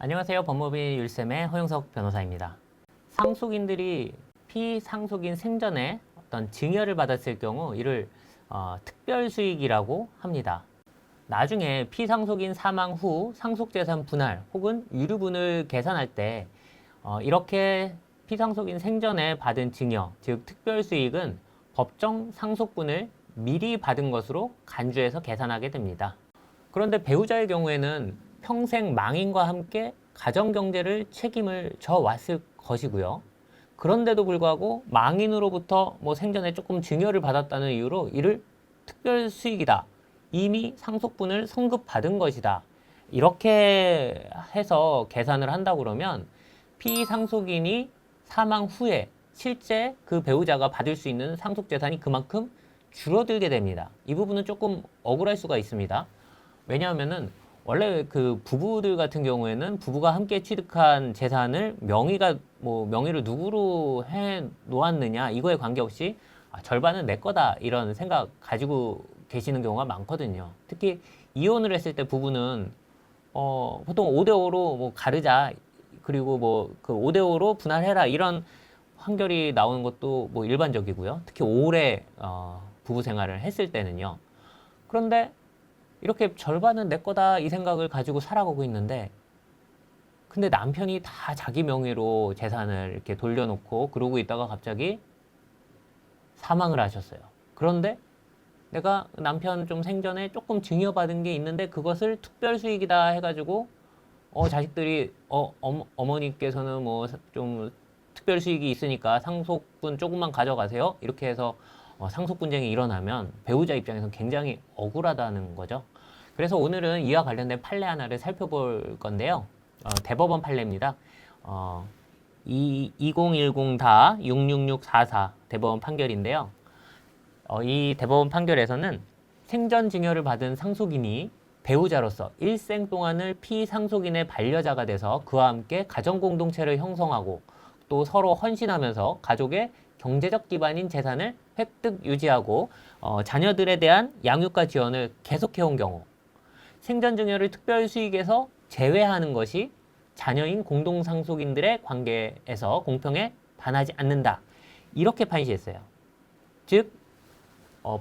안녕하세요. 법무법인 율쌤의 허영석 변호사입니다. 상속인들이 피상속인 생전에 어떤 증여를 받았을 경우 이를 특별수익이라고 합니다. 나중에 피상속인 사망 후 상속재산 분할 혹은 유류분을 계산할 때 이렇게 피상속인 생전에 받은 증여, 즉 특별수익은 법정 상속분을 미리 받은 것으로 간주해서 계산하게 됩니다. 그런데 배우자의 경우에는 평생 망인과 함께 가정경제를 책임을 져왔을 것이고요. 그런데도 불구하고 망인으로부터 생전에 조금 증여를 받았다는 이유로 이를 특별수익이다. 이미 상속분을 성급받은 것이다. 이렇게 해서 계산을 한다고 그러면 피상속인이 사망 후에 실제 그 배우자가 받을 수 있는 상속재산이 그만큼 줄어들게 됩니다. 이 부분은 조금 억울할 수가 있습니다. 왜냐하면은 원래 그 부부들 같은 경우에는 부부가 함께 취득한 재산을 명의를 누구로 해 놓았느냐 이거에 관계없이 절반은 내 거다 이런 생각 가지고 계시는 경우가 많거든요. 특히 이혼을 했을 때 부부는 보통 5대5로 가르자 그리고 그 5대5로 분할해라 이런 판결이 나오는 것도 일반적이고요. 특히 오래 부부 생활을 했을 때는요. 그런데 이렇게 절반은 내 거다 이 생각을 가지고 살아가고 있는데 근데 남편이 다 자기 명의로 재산을 이렇게 돌려놓고 그러고 있다가 갑자기 사망을 하셨어요. 그런데 내가 남편 좀 생전에 조금 증여받은 게 있는데 그것을 특별수익이다 해가지고 자식들이 어머니께서는 좀 특별수익이 있으니까 상속분 조금만 가져가세요. 이렇게 해서 상속 분쟁이 일어나면 배우자 입장에서는 굉장히 억울하다는 거죠. 그래서 오늘은 이와 관련된 판례 하나를 살펴볼 건데요. 대법원 판례입니다. 2010-66644 대법원 판결인데요. 이 대법원 판결에서는 생전 증여를 받은 상속인이 배우자로서 일생 동안을 피상속인의 반려자가 돼서 그와 함께 가정공동체를 형성하고 또 서로 헌신하면서 가족의 경제적 기반인 재산을 획득 유지하고 자녀들에 대한 양육과 지원을 계속해온 경우 생전 증여를 특별수익에서 제외하는 것이 자녀인 공동상속인들의 관계에서 공평에 반하지 않는다. 이렇게 판시했어요. 즉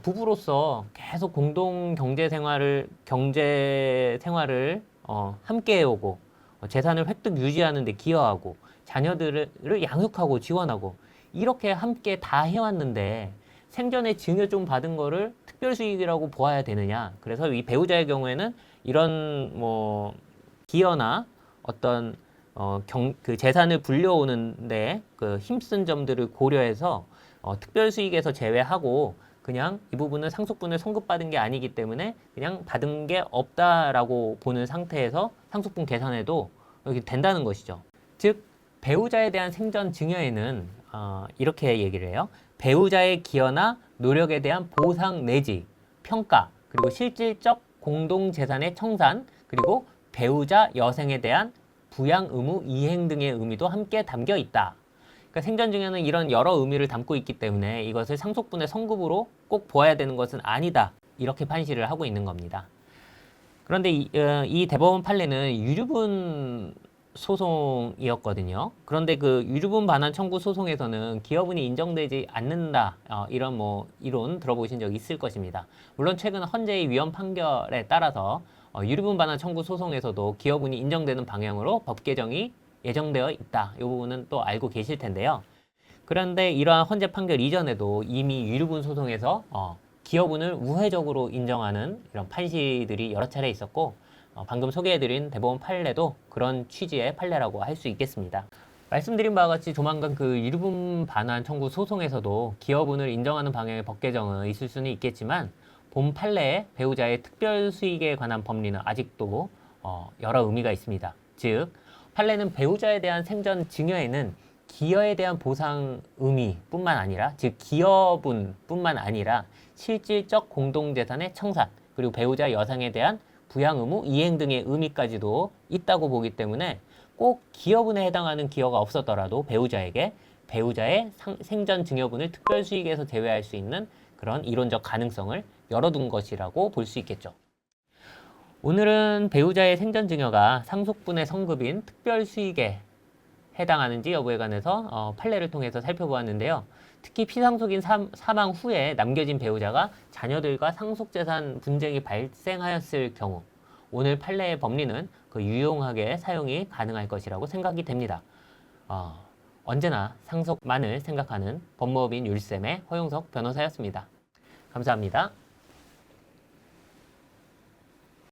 부부로서 계속 공동 경제 생활을 함께 해오고 재산을 획득 유지하는 데 기여하고 자녀들을 양육하고 지원하고 이렇게 함께 다 해왔는데 생전에 증여 좀 받은 거를 특별수익이라고 보아야 되느냐. 그래서 이 배우자의 경우에는 이런 기여나 어떤 그 재산을 불려오는데 그 힘쓴 점들을 고려해서 특별수익에서 제외하고 그냥 이 부분은 상속분을 성급받은 게 아니기 때문에 그냥 받은 게 없다라고 보는 상태에서 상속분 계산해도 이렇게 된다는 것이죠. 즉 배우자에 대한 생전 증여에는 이렇게 얘기를 해요. 배우자의 기여나 노력에 대한 보상 내지 평가 그리고 실질적 공동재산의 청산 그리고 배우자 여생에 대한 부양 의무 이행 등의 의미도 함께 담겨 있다. 그러니까 생전 증여는 이런 여러 의미를 담고 있기 때문에 이것을 상속분의 성급으로 꼭 보아야 되는 것은 아니다. 이렇게 판시를 하고 있는 겁니다. 그런데 이 대법원 판례는 유류분 소송이었거든요. 그런데 그 유류분 반환 청구 소송에서는 기여분이 인정되지 않는다. 이런 이론 들어보신 적 있을 것입니다. 물론 최근 헌재의 위헌 판결에 따라서 유류분 반환 청구 소송에서도 기여분이 인정되는 방향으로 법 개정이 예정되어 있다. 이 부분은 또 알고 계실 텐데요. 그런데 이러한 헌재 판결 이전에도 이미 유류분 소송에서 기여분을 우회적으로 인정하는 이런 판시들이 여러 차례 있었고 방금 소개해드린 대법원 판례도 그런 취지의 판례라고 할 수 있겠습니다. 말씀드린 바와 같이 조만간 그 유류분 반환 청구 소송에서도 기여분을 인정하는 방향의 법 개정은 있을 수는 있겠지만 본 판례의 배우자의 특별 수익에 관한 법리는 아직도 여러 의미가 있습니다. 즉 판례는 배우자에 대한 생전 증여에는 기여에 대한 보상 의미뿐만 아니라 즉 기여분뿐만 아니라 실질적 공동재산의 청산 그리고 배우자 여상에 대한 부양 의무 이행 등의 의미까지도 있다고 보기 때문에 꼭 기여분에 해당하는 기여가 없었더라도 배우자에게 배우자의 생전 증여분을 특별수익에서 제외할 수 있는 그런 이론적 가능성을 열어둔 것이라고 볼 수 있겠죠. 오늘은 배우자의 생전증여가 상속분의 성급인 특별수익에 해당하는지 여부에 관해서 판례를 통해서 살펴보았는데요. 특히 피상속인 사망 후에 남겨진 배우자가 자녀들과 상속재산 분쟁이 발생하였을 경우 오늘 판례의 법리는 유용하게 사용이 가능할 것이라고 생각이 됩니다. 언제나 상속만을 생각하는 법무법인 율쌤의 허용석 변호사였습니다. 감사합니다.